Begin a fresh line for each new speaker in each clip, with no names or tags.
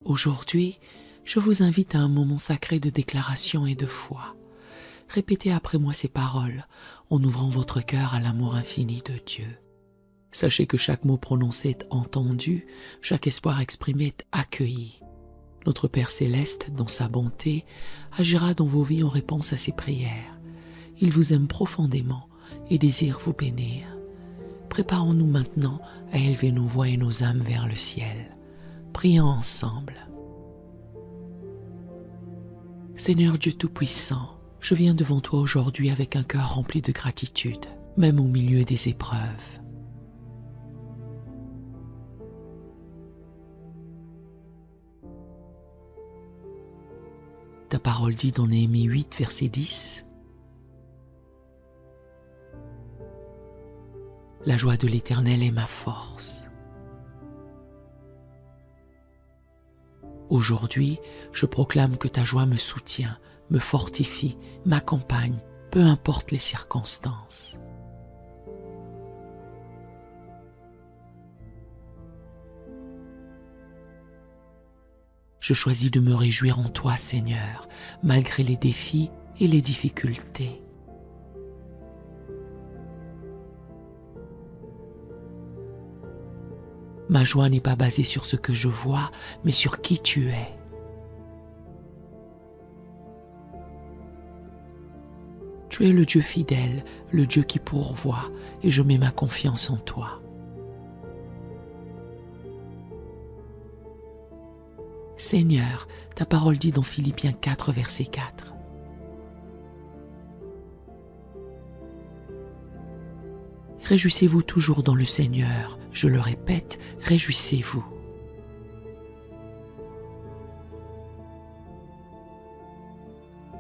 Aujourd'hui, je vous invite à un moment sacré de déclaration et de foi. Répétez après moi ces paroles en ouvrant votre cœur à l'amour infini de Dieu. Sachez que chaque mot prononcé est entendu, chaque espoir exprimé est accueilli. Notre Père Céleste, dans sa bonté, agira dans vos vies en réponse à ses prières. Il vous aime profondément et désire vous bénir. Préparons-nous maintenant à élever nos voix et nos âmes vers le ciel. Prions ensemble. Seigneur Dieu Tout-Puissant, je viens devant toi aujourd'hui avec un cœur rempli de gratitude, même au milieu des épreuves. Ta parole dit dans Néhémie 8, verset 10, « La joie de l'Éternel est ma force. » Aujourd'hui, je proclame que ta joie me soutient, me fortifie, m'accompagne, peu importe les circonstances. Je choisis de me réjouir en toi, Seigneur, malgré les défis et les difficultés. Ma joie n'est pas basée sur ce que je vois, mais sur qui tu es. Tu es le Dieu fidèle, le Dieu qui pourvoit, et je mets ma confiance en toi. Seigneur, ta parole dit dans Philippiens 4, verset 4. Réjouissez-vous toujours dans le Seigneur. Je le répète, réjouissez-vous.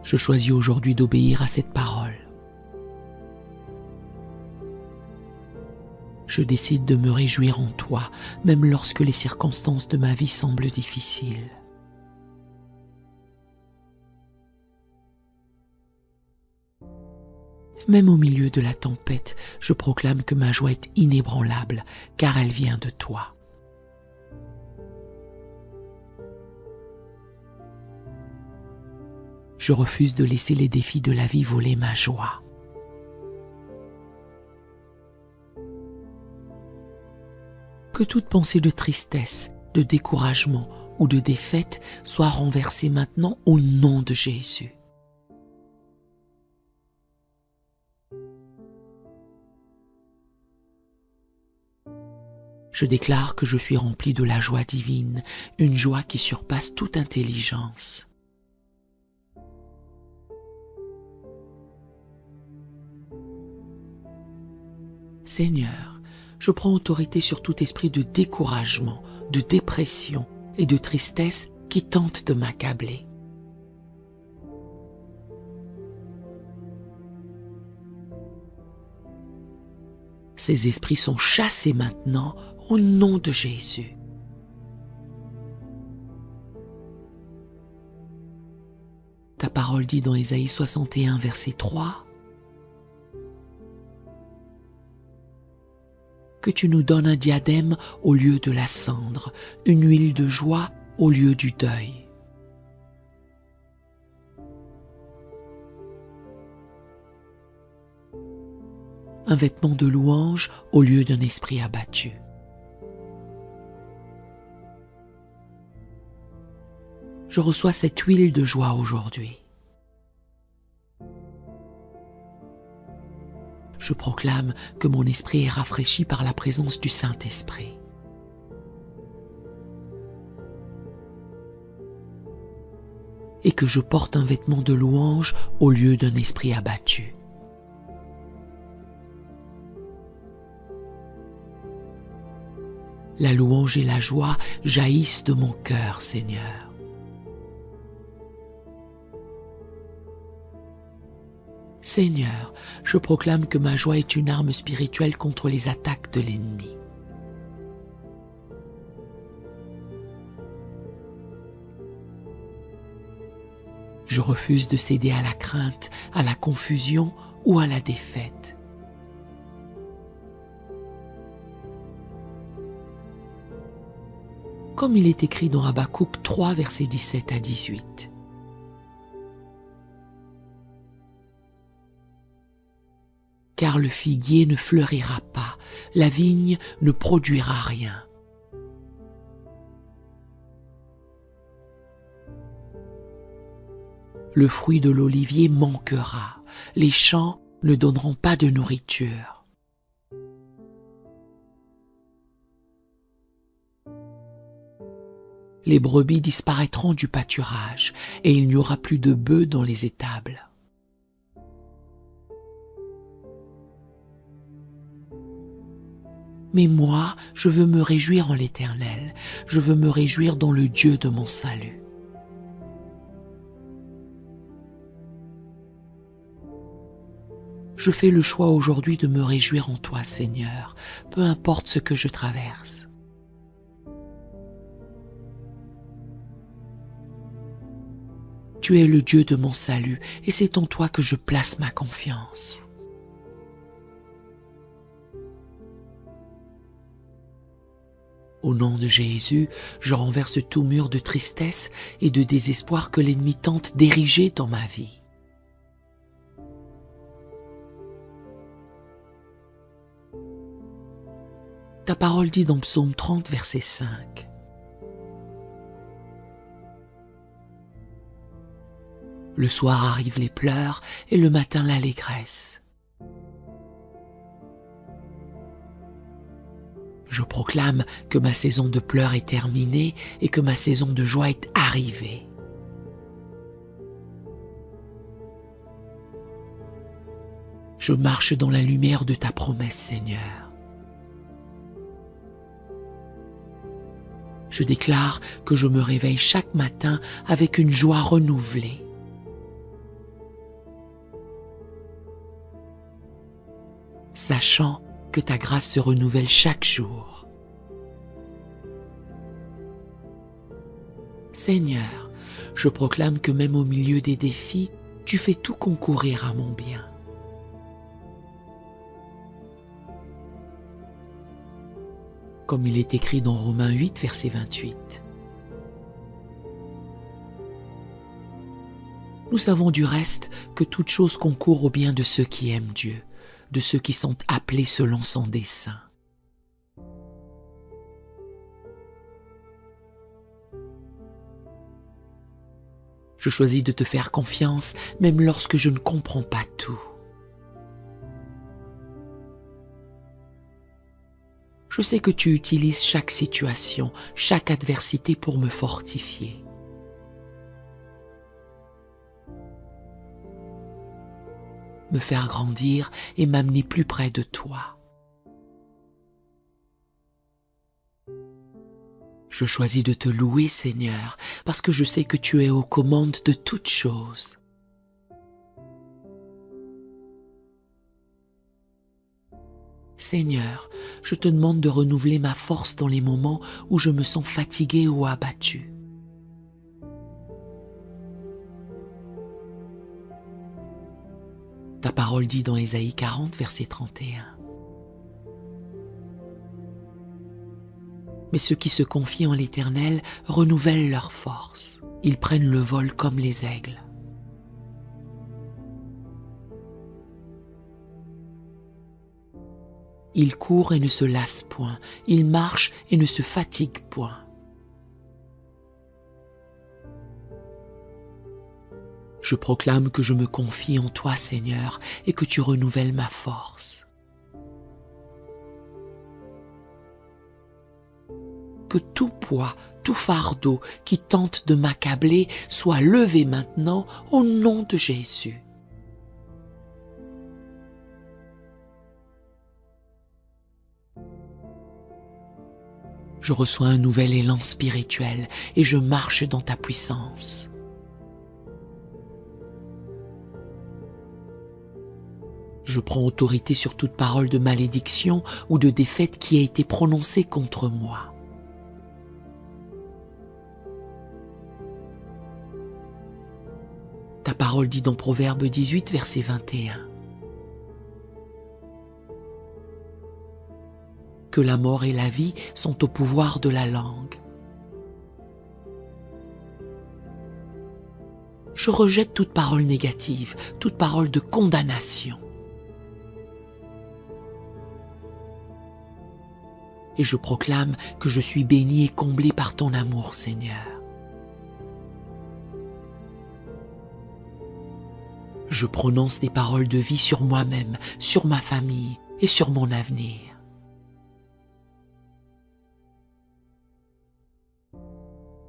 Je choisis aujourd'hui d'obéir à cette parole. Je décide de me réjouir en toi, même lorsque les circonstances de ma vie semblent difficiles. Même au milieu de la tempête, je proclame que ma joie est inébranlable, car elle vient de toi. Je refuse de laisser les défis de la vie voler ma joie. Que toute pensée de tristesse, de découragement ou de défaite soit renversée maintenant au nom de Jésus. Je déclare que je suis rempli de la joie divine, une joie qui surpasse toute intelligence. Seigneur, je prends autorité sur tout esprit de découragement, de dépression et de tristesse qui tente de m'accabler. Ces esprits sont chassés maintenant au nom de Jésus. Ta parole dit dans Ésaïe 61, verset 3, que tu nous donnes un diadème au lieu de la cendre, une huile de joie au lieu du deuil. Un vêtement de louange au lieu d'un esprit abattu. Je reçois cette huile de joie aujourd'hui. Je proclame que mon esprit est rafraîchi par la présence du Saint-Esprit. Et que je porte un vêtement de louange au lieu d'un esprit abattu. La louange et la joie jaillissent de mon cœur, Seigneur. Seigneur, je proclame que ma joie est une arme spirituelle contre les attaques de l'ennemi. Je refuse de céder à la crainte, à la confusion ou à la défaite. comme il est écrit dans Habakkuk 3, versets 17 à 18. Car le figuier ne fleurira pas, la vigne ne produira rien. Le fruit de l'olivier manquera, les champs ne donneront pas de nourriture. Les brebis disparaîtront du pâturage et il n'y aura plus de bœufs dans les étables. Mais moi, je veux me réjouir en l'Éternel, je veux me réjouir dans le Dieu de mon salut. Je fais le choix aujourd'hui de me réjouir en toi, Seigneur, peu importe ce que je traverse. Tu es le Dieu de mon salut et c'est en toi que je place ma confiance. Au nom de Jésus, je renverse tout mur de tristesse et de désespoir que l'ennemi tente d'ériger dans ma vie. Ta parole dit dans Psaume 30, verset 5. Le soir arrivent les pleurs et le matin l'allégresse. Je proclame que ma saison de pleurs est terminée et que ma saison de joie est arrivée. Je marche dans la lumière de ta promesse, Seigneur. Je déclare que je me réveille chaque matin avec une joie renouvelée. Sachant que ta grâce se renouvelle chaque jour. Seigneur, je proclame que même au milieu des défis, tu fais tout concourir à mon bien. Comme il est écrit dans Romains 8, verset 28. Nous savons du reste que toute chose concourt au bien de ceux qui aiment Dieu, de ceux qui sont appelés selon son dessein. Je choisis de te faire confiance même lorsque je ne comprends pas tout. Je sais que tu utilises chaque situation, chaque adversité pour me fortifier. Me faire grandir et m'amener plus près de toi. Je choisis de te louer, Seigneur, parce que je sais que tu es aux commandes de toutes choses. Seigneur, je te demande de renouveler ma force dans les moments où je me sens fatigué ou abattu. Ta parole dit dans Ésaïe 40, verset 31. Mais ceux qui se confient en l'Éternel renouvellent leur force. Ils prennent le vol comme les aigles. Ils courent et ne se lassent point. Ils marchent et ne se fatiguent point. Je proclame que je me confie en toi, Seigneur, et que tu renouvelles ma force. Que tout poids, tout fardeau qui tente de m'accabler soit levé maintenant au nom de Jésus. Je reçois un nouvel élan spirituel et je marche dans ta puissance. Je prends autorité sur toute parole de malédiction ou de défaite qui a été prononcée contre moi. Ta parole dit dans Proverbe 18, verset 21. Que la mort et la vie sont au pouvoir de la langue. Je rejette toute parole négative, toute parole de condamnation. Et je proclame que je suis béni et comblé par ton amour, Seigneur. Je prononce des paroles de vie sur moi-même, sur ma famille et sur mon avenir.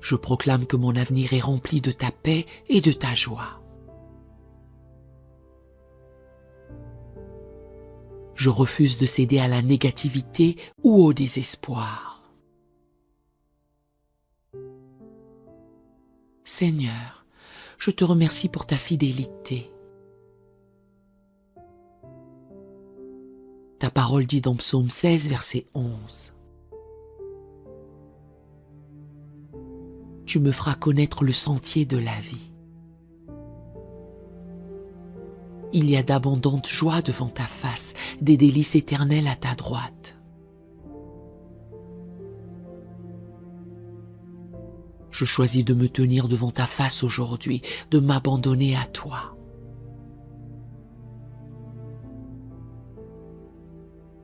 Je proclame que mon avenir est rempli de ta paix et de ta joie. Je refuse de céder à la négativité ou au désespoir. Seigneur, je te remercie pour ta fidélité. Ta parole dit dans Psaume 16, verset 11. Tu me feras connaître le sentier de la vie. Il y a d'abondantes joies devant ta face, des délices éternelles à ta droite. Je choisis de me tenir devant ta face aujourd'hui, de m'abandonner à toi.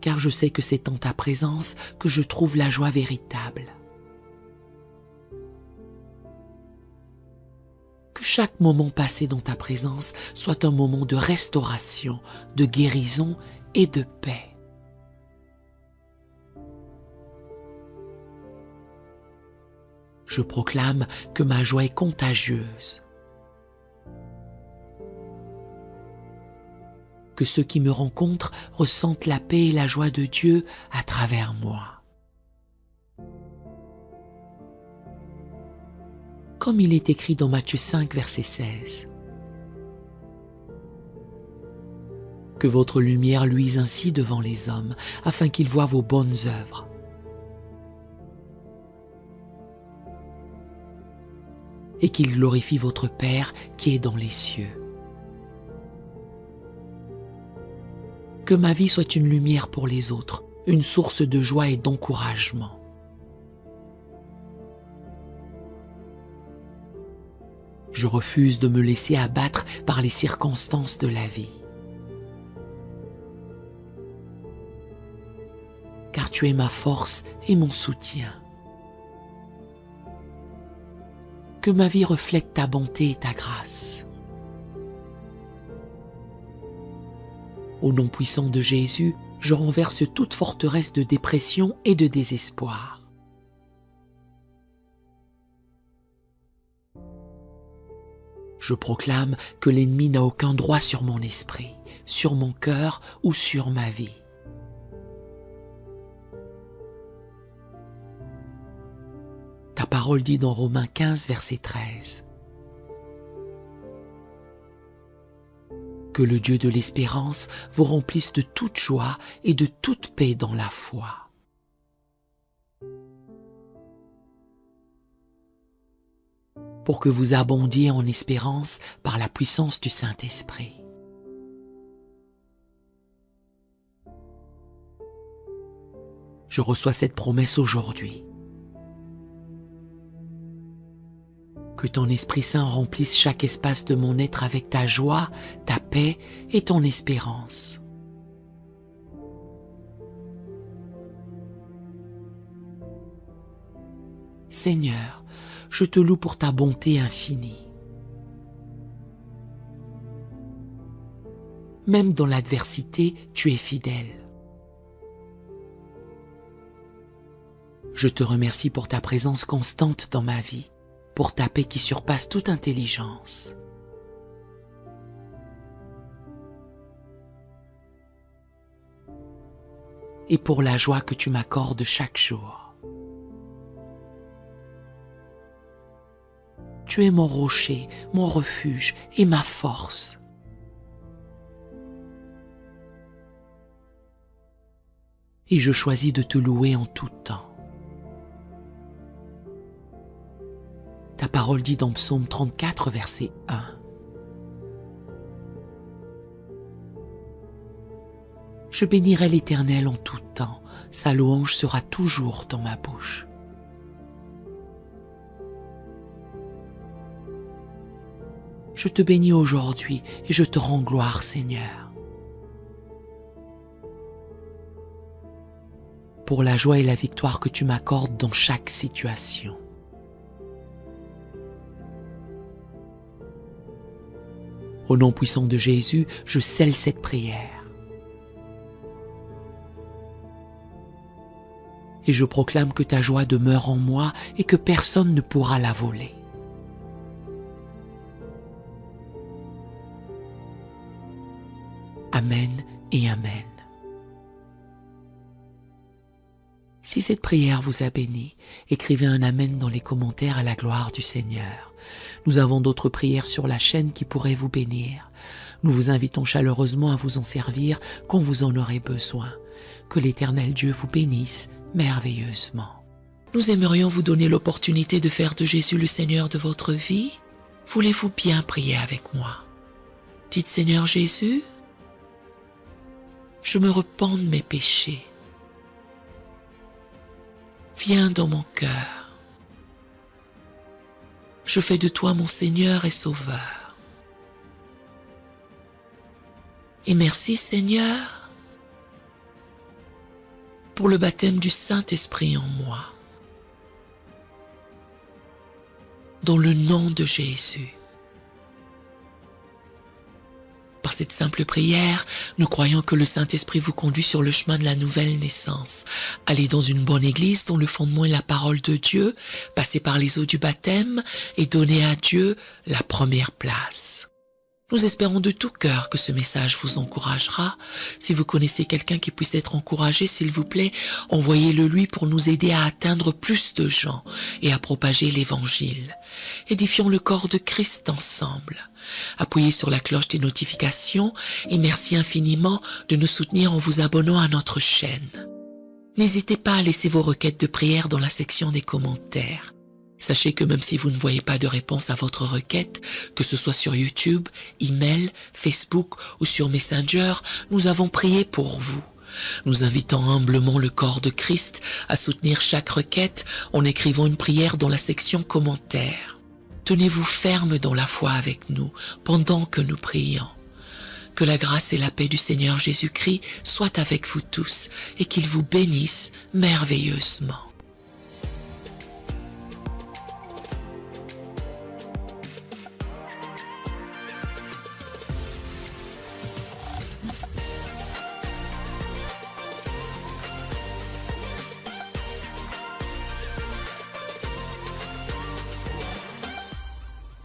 Car je sais que c'est en ta présence que je trouve la joie véritable. Que chaque moment passé dans ta présence soit un moment de restauration, de guérison et de paix. Je proclame que ma joie est contagieuse. Que ceux qui me rencontrent ressentent la paix et la joie de Dieu à travers moi. Comme il est écrit dans Matthieu 5, verset 16. Que votre lumière luise ainsi devant les hommes, afin qu'ils voient vos bonnes œuvres. Et qu'ils glorifient votre Père qui est dans les cieux. Que ma vie soit une lumière pour les autres, une source de joie et d'encouragement. Je refuse de me laisser abattre par les circonstances de la vie. Car tu es ma force et mon soutien. Que ma vie reflète ta bonté et ta grâce. Au nom puissant de Jésus, je renverse toute forteresse de dépression et de désespoir. Je proclame que l'ennemi n'a aucun droit sur mon esprit, sur mon cœur ou sur ma vie. Ta parole dit dans Romains 15, verset 13. Que le Dieu de l'espérance vous remplisse de toute joie et de toute paix dans la foi. Pour que vous abondiez en espérance par la puissance du Saint-Esprit. Je reçois cette promesse aujourd'hui. Que ton Esprit Saint remplisse chaque espace de mon être avec ta joie, ta paix et ton espérance. Seigneur, je te loue pour ta bonté infinie. Même dans l'adversité, tu es fidèle. Je te remercie pour ta présence constante dans ma vie, pour ta paix qui surpasse toute intelligence. Et pour la joie que tu m'accordes chaque jour. Tu es mon rocher, mon refuge et ma force. Et je choisis de te louer en tout temps. Ta parole dit dans Psaume 34, verset 1. Je bénirai l'Éternel en tout temps, sa louange sera toujours dans ma bouche. Je te bénis aujourd'hui et je te rends gloire, Seigneur. Pour la joie et la victoire que tu m'accordes dans chaque situation. Au nom puissant de Jésus, je scelle cette prière. Et je proclame que ta joie demeure en moi et que personne ne pourra la voler. Amen et Amen. Si cette prière vous a béni, écrivez un Amen dans les commentaires à la gloire du Seigneur. Nous avons d'autres prières sur la chaîne qui pourraient vous bénir. Nous vous invitons chaleureusement à vous en servir quand vous en aurez besoin. Que l'Éternel Dieu vous bénisse merveilleusement. Nous aimerions vous donner l'opportunité de faire de Jésus le Seigneur de votre vie. Voulez-vous bien prier avec moi? Dites Seigneur Jésus, je me repens de mes péchés. Viens dans mon cœur. Je fais de toi mon Seigneur et Sauveur. Et merci Seigneur pour le baptême du Saint-Esprit en moi. Dans le nom de Jésus. Par cette simple prière, nous croyons que le Saint-Esprit vous conduit sur le chemin de la nouvelle naissance. Allez dans une bonne église dont le fondement est la parole de Dieu, passez par les eaux du baptême et donnez à Dieu la première place. Nous espérons de tout cœur que ce message vous encouragera. Si vous connaissez quelqu'un qui puisse être encouragé, s'il vous plaît, envoyez-le lui pour nous aider à atteindre plus de gens et à propager l'Évangile. Édifions le corps de Christ ensemble. Appuyez sur la cloche des notifications et merci infiniment de nous soutenir en vous abonnant à notre chaîne. N'hésitez pas à laisser vos requêtes de prière dans la section des commentaires. Sachez que même si vous ne voyez pas de réponse à votre requête, que ce soit sur YouTube, email, Facebook ou sur Messenger, nous avons prié pour vous. Nous invitons humblement le corps de Christ à soutenir chaque requête en écrivant une prière dans la section commentaires. Tenez-vous ferme dans la foi avec nous pendant que nous prions. Que la grâce et la paix du Seigneur Jésus-Christ soient avec vous tous et qu'il vous bénisse merveilleusement.